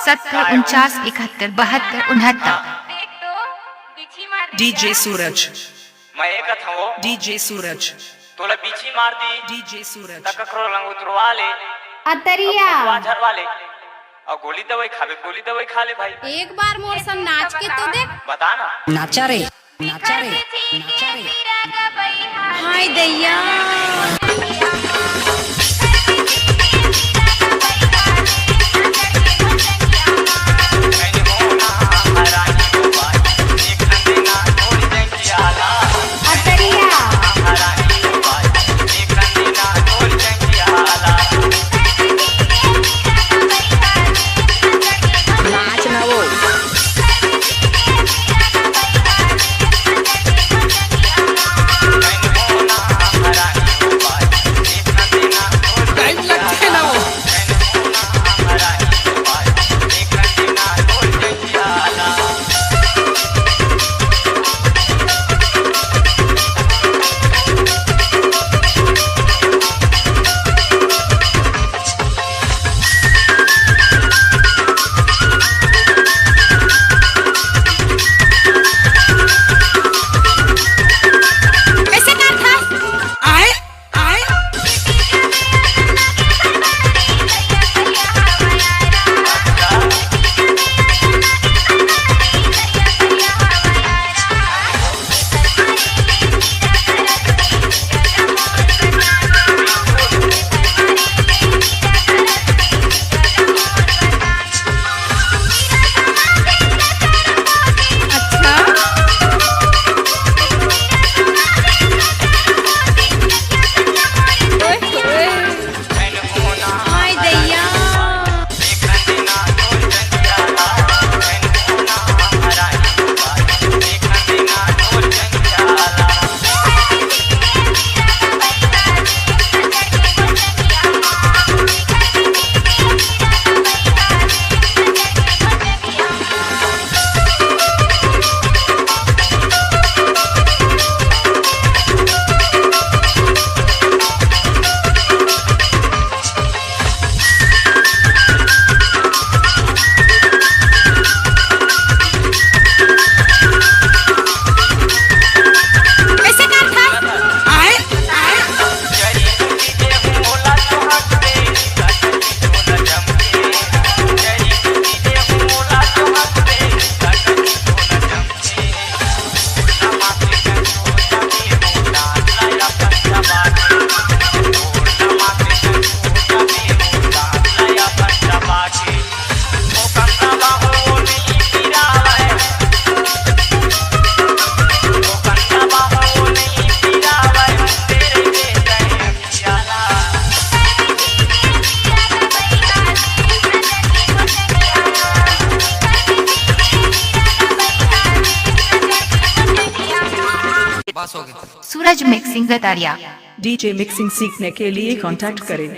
70 49 71 72 DJ सूरज मैं एक था वो डीजे सूरज तोला बीची मार दी डीजे सूरज तकरो रंग उतरवा ले अतरिया झरवा ले और गोली दवाई खा ले भाई। एक बार मोर संग नाच के तो देख। बता ना नाचा रे नाचा रे नाचा रे हाय दैया सूरज मिक्सिंग गतारिया डीजे मिक्सिंग सीखने के लिए कांटेक्ट करें